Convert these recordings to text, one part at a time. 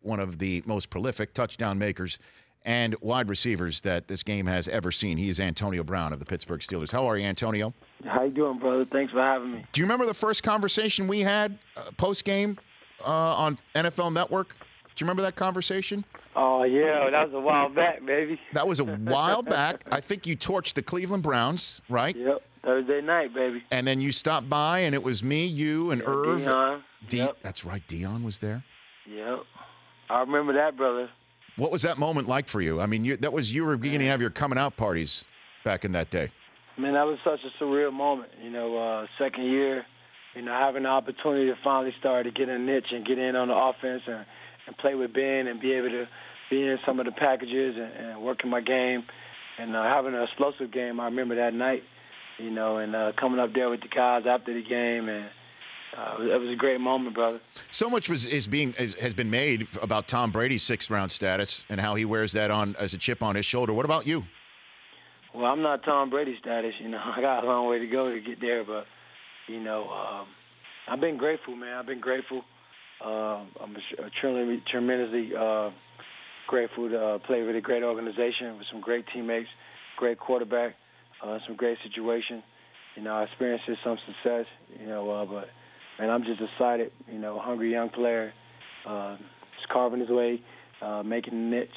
one of the most prolific touchdown makers and wide receivers that this game has ever seen. He is Antonio Brown of the Pittsburgh Steelers. How are you, Antonio? How you doing, brother? Thanks for having me. Do you remember the first conversation we had post-game on NFL Network? Do you remember that conversation? Oh, yeah, that was a while back, baby. That was a while back. I think you torched the Cleveland Browns, right? Yep, Thursday night, baby. And then you stopped by, and it was me, you, and Irv. Dion. Yep. That's right, Dion was there. Yep. I remember that, brother. What was that moment like for you? I mean, you were beginning to have your coming out parties back in that day. Man, that was such a surreal moment. Second year, having the opportunity to finally start to get a niche and get in on the offense and play with Ben and be able to be in some of the packages and working my game and having an explosive game. I remember that night, and coming up there with the guys after the game, and it was a great moment, brother. So much has been made about Tom Brady's sixth-round status and how he wears that on as a chip on his shoulder. What about you? Well, I'm not Tom Brady status. I got a long way to go to get there, but I've been grateful, man. I've been grateful. I'm tremendously grateful to play with a great organization with some great teammates, great quarterback, some great situation. I experienced some success, but man, I'm just excited. Hungry young player, just carving his way, making a niche.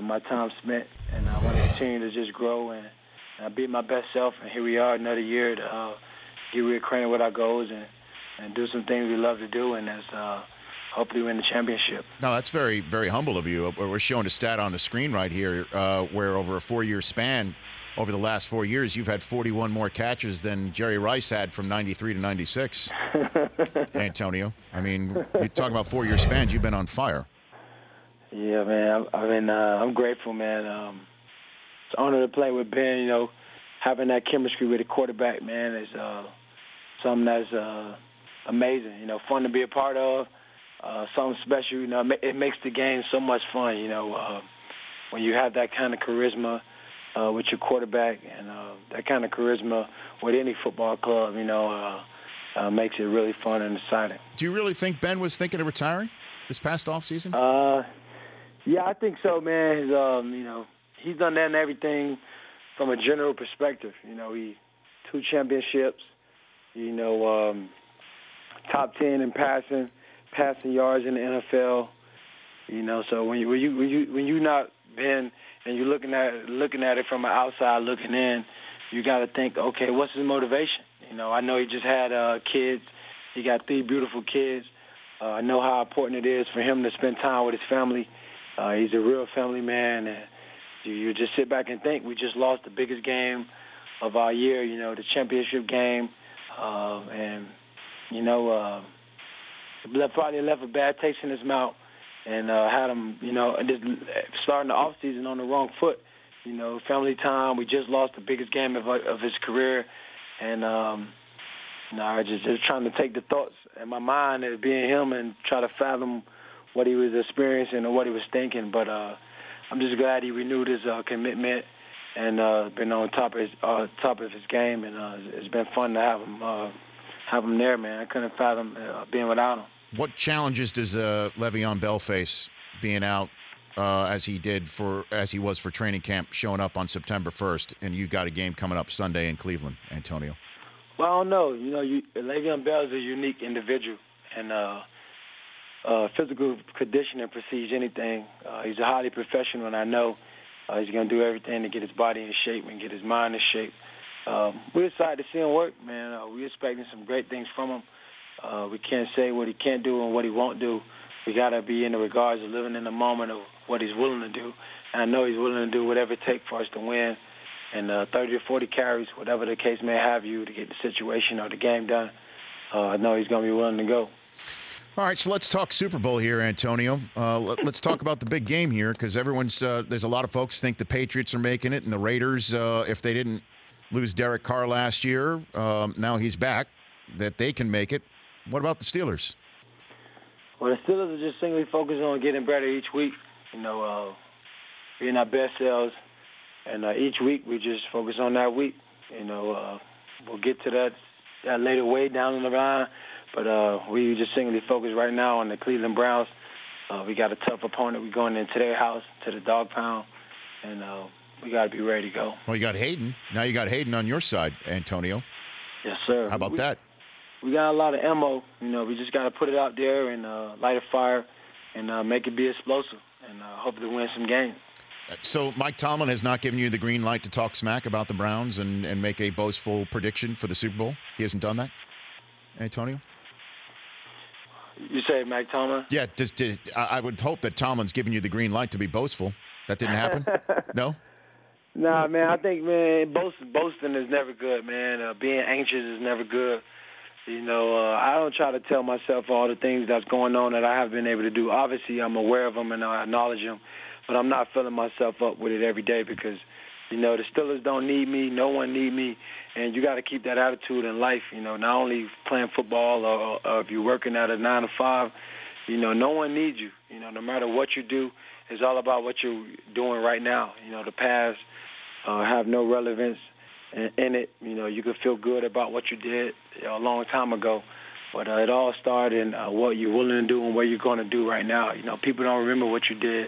My time spent, and I want to continue to just grow and be my best self. And here we are, another year to get reacquainted with our goals and do some things we love to do, and that's hopefully win the championship. No, that's very, very humble of you. We're showing a stat on the screen right here where over a 4-year span, over the last 4 years, you've had 41 more catches than Jerry Rice had from 93 to 96. Antonio, I mean, you're talking about 4-year spans. You've been on fire. Yeah, man. I'm grateful, man. It's an honor to play with Ben. Having that chemistry with the quarterback, man, is something that's amazing. Fun to be a part of. Something special. It makes the game so much fun. When you have that kind of charisma with your quarterback, and that kind of charisma with any football club, makes it really fun and exciting. Do you really think Ben was thinking of retiring this past offseason? Yeah, I think so, man. He's done that and everything from a general perspective. He 2 championships. Top 10 in passing yards in the NFL. So when you not been and you're looking at it from an outside looking in, you got to think, okay, what's his motivation? I know he just had kids. He got 3 beautiful kids. I know how important it is for him to spend time with his family. He's a real family man, and you just sit back and think we just lost the biggest game of our year, the championship game, and probably left a bad taste in his mouth and had him, just starting the off season on the wrong foot. Family time. We just lost the biggest game of his career, and I just trying to take the thoughts in my mind as being him and try to fathom what he was experiencing and what he was thinking. But I'm just glad he renewed his commitment and been on top of his game, and it's been fun to have him there, man. I couldn't fathom being without him. What challenges does Le'Veon Bell face being out as he was for training camp, showing up on September 1st, and you got a game coming up Sunday in Cleveland, Antonio? Well, I don't know. Le'Veon Bell is a unique individual, and physical conditioning precedes anything. He's a highly professional, and I know he's going to do everything to get his body in shape and get his mind in shape. We're excited to see him work, man. We're expecting some great things from him. We can't say what he can't do and what he won't do. We got to be in the regards of living in the moment of what he's willing to do. And I know he's willing to do whatever it takes for us to win. And 30 to 40 carries, whatever the case may have you, to get the situation or the game done. I know he's going to be willing to go. All right, so let's talk Super Bowl here, Antonio. Let's talk about the big game here, because there's a lot of folks think the Patriots are making it, and the Raiders, if they didn't lose Derek Carr last year, now he's back, that they can make it. What about the Steelers? Well, the Steelers are just singly focused on getting better each week, being our best selves. And each week we just focus on that week. We'll get to that later way down the line. But we just singly focus right now on the Cleveland Browns We got a tough opponent. We're going into their house, to the Dog Pound, and we got to be ready to go. Well, you got Hayden. Now you got Hayden on your side, Antonio. Yes, sir. How about that? We got a lot of ammo. We just got to put it out there and light a fire and make it be explosive and hopefully win some games. So Mike Tomlin has not given you the green light to talk smack about the Browns and make a boastful prediction for the Super Bowl? He hasn't done that, Antonio? You say Mike Tomlin? Yeah, I would hope that Tomlin's given you the green light to be boastful. That didn't happen? No? Nah, man, I think, man, boasting is never good, man. Being anxious is never good. I don't try to tell myself all the things that's going on that I have been able to do. Obviously, I'm aware of them and I acknowledge them, but I'm not filling myself up with it every day because, the Steelers don't need me. No one need me. And you got to keep that attitude in life, not only playing football or if you're working at a 9 to 5, no one needs you. No matter what you do, it's all about what you're doing right now. The past have no relevance in it. You can feel good about what you did a long time ago, but it all started in what you're willing to do and what you're going to do right now. People don't remember what you did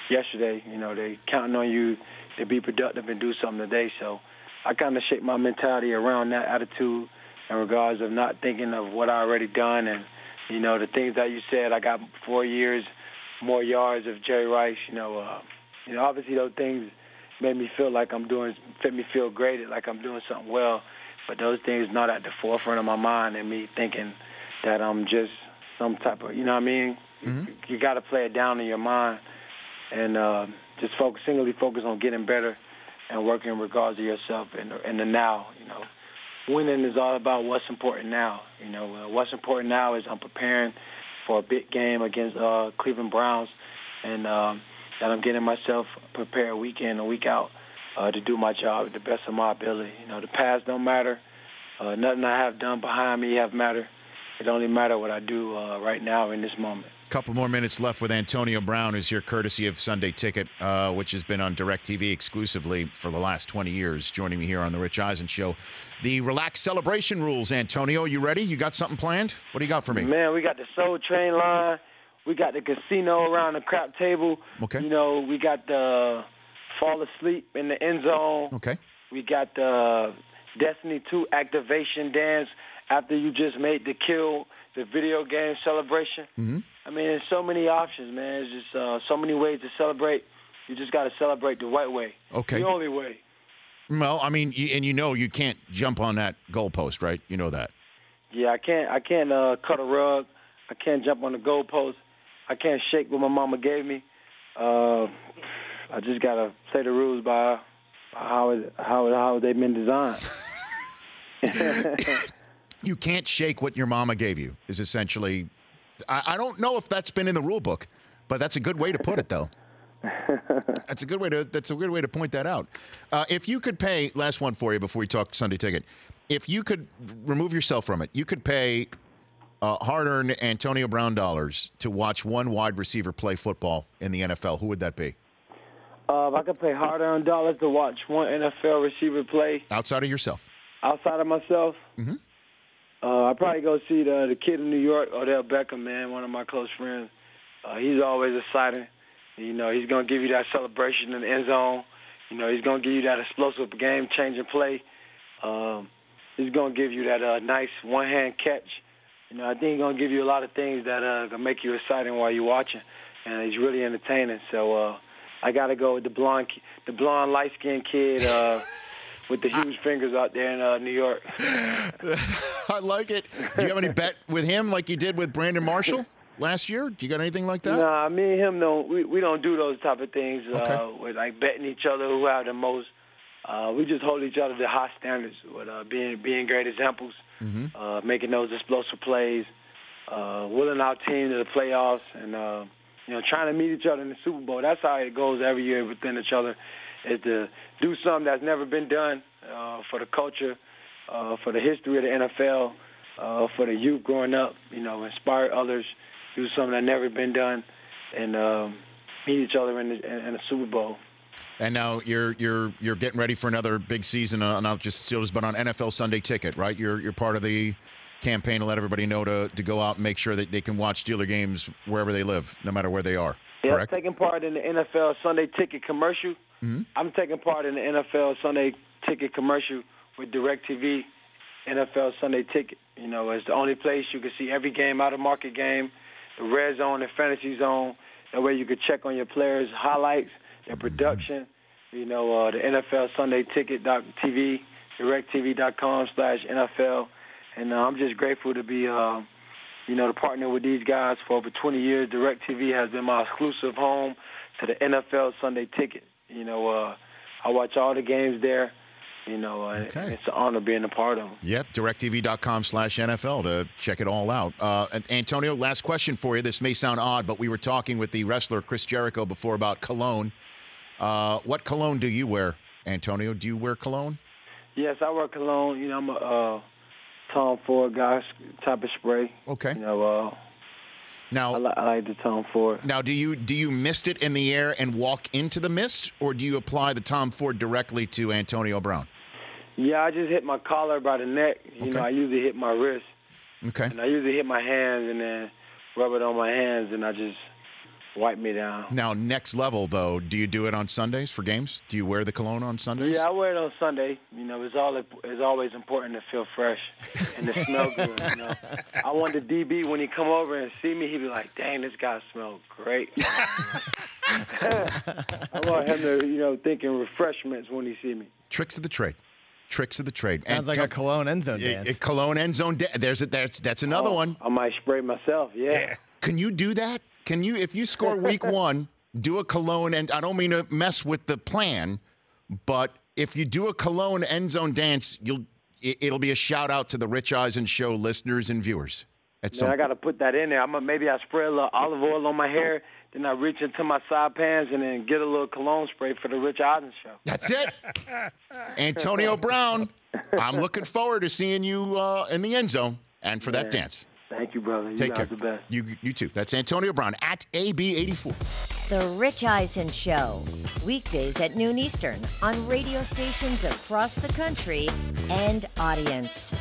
yesterday. They counting on you to be productive and do something today. So I kind of shape my mentality around that attitude in regards of not thinking of what I already done and, the things that you said. I got 4 years, more yards of Jerry Rice. Obviously those things made me feel like fit me feel great, like I'm doing something well. But those things not at the forefront of my mind and me thinking that I'm just some type of, Mm-hmm. You got to play it down in your mind and just singly focus on getting better and working in regards to yourself in the now. Winning is all about what's important now. What's important now is I'm preparing for a big game against Cleveland Browns and that I'm getting myself prepared week in and week out to do my job at the best of my ability. The past don't matter. Nothing I have done behind me have mattered. It only matters what I do right now in this moment. Couple more minutes left with Antonio Brown, who's here courtesy of Sunday Ticket, which has been on DirecTV exclusively for the last 20 years, joining me here on the Rich Eisen Show. The relaxed celebration rules, Antonio. You ready? You got something planned? What do you got for me? Man, we got the Soul Train line. We got the casino around the crap table. Okay. We got the fall asleep in the end zone. Okay. We got the Destiny 2 activation dance after you just made the kill, the video game celebration. Mm-hmm. There's so many options, man. It's just so many ways to celebrate. You just got to celebrate the right way. Okay. The only way. Well, you can't jump on that goalpost, right? You know that. Yeah, I can't cut a rug. I can't jump on the goalpost. I can't shake what my mama gave me. I just got to play the rules by how they've been designed. You can't shake what your mama gave you is essentially. I don't know if that's been in the rule book, but that's a good way to put it, though. That's a good way to point that out. If you could pay, last one for you before we talk Sunday Ticket. If you could remove yourself from it, you could pay hard-earned Antonio Brown dollars to watch one wide receiver play football in the NFL. Who would that be? If I could pay hard-earned dollars to watch one NFL receiver play outside of yourself. Outside of myself. Mm-hmm. I'd probably go see the kid in New York, Odell Beckham, man, one of my close friends. He's always exciting. He's going to give you that celebration in the end zone. He's going to give you that explosive game-changing play. He's going to give you that nice one-hand catch. I think he's going to give you a lot of things that going to make you exciting while you're watching. And he's really entertaining. So I got to go with the blonde light-skinned kid with the huge fingers out there in New York. I like it. Do you have any bet with him like you did with Brandon Marshall last year? Do you got anything like that? Nah, me and him don't. We don't do those type of things. Okay. With like betting each other who have the most. We just hold each other to high standards with being great examples, mm-hmm. Making those explosive plays, willing our team to the playoffs, and trying to meet each other in the Super Bowl. That's how it goes every year within each other, is to do something that's never been done for the culture, for the history of the NFL, for the youth growing up. Inspire others, do something that never been done, and meet each other in the Super Bowl. And now you're getting ready for another big season, not just Steelers, but on NFL Sunday Ticket, right? You're part of the campaign to let everybody know to go out and make sure that they can watch Steeler games wherever they live, no matter where they are. Yeah, correct? Taking part in the NFL Sunday Ticket commercial. Mm-hmm. I'm taking part in the NFL Sunday Ticket commercial with DirecTV. NFL Sunday Ticket. You know, it's the only place you can see every game, out-of-market game, the red zone and fantasy zone. That way you can check on your players' highlights, their production. You know, the NFL Sunday Ticket.tv, DirecTV.com/NFL. And I'm just grateful to be, to partner with these guys for over 20 years. DirecTV has been my exclusive home to the NFL Sunday Ticket. You know, I watch all the games there. You know, okay. It's an honor being a part of them. Yep, DirecTV.com/NFL to check it all out. Antonio, last question for you. This may sound odd, but we were talking with the wrestler Chris Jericho before about cologne. What cologne do you wear, Antonio? Do you wear cologne? Yes, I wear cologne. You know, I'm a Tom Ford guy type of spray. Okay. You know, now, I like the Tom Ford. Now, do you mist it in the air and walk into the mist, or do you apply the Tom Ford directly to Antonio Brown? Yeah, I just hit my collar by the neck. You know, I usually hit my wrist. Okay. And I usually hit my hands and then rub it on my hands, and I just wipe me down. Now, next level, though, do you do it on Sundays for games? Do you wear the cologne on Sundays? Yeah, I wear it on Sunday. You know, it's always important to feel fresh and to smell good, you know. I want the DB, when he come over and see me, he'd be like, dang, this guy smells great. I want him to, thinking refreshments when he see me. Tricks of the trade. Sounds like a cologne end zone dance. A cologne end zone dance. That's another one. I might spray myself, yeah. Can you do that? Can you, if you score week one, do a cologne, and I don't mean to mess with the plan, but if you do a cologne end zone dance, it'll be a shout out to the Rich Eisen Show listeners and viewers. I got to put that in there. Maybe I spray a little olive oil on my hair, then I reach into my side pants and then get a little cologne spray for the Rich Eisen Show. That's it. Antonio Brown, I'm looking forward to seeing you in the end zone and for that dance. Thank you, brother. Take care. The best. You too. That's Antonio Brown at AB84. The Rich Eisen Show. Weekdays at noon Eastern on radio stations across the country and audience.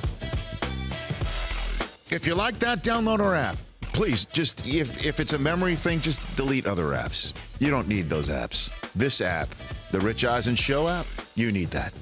If you like that, download our app. Please, just if it's a memory thing, just delete other apps. You don't need those apps. This app, the Rich Eisen Show app, you need that.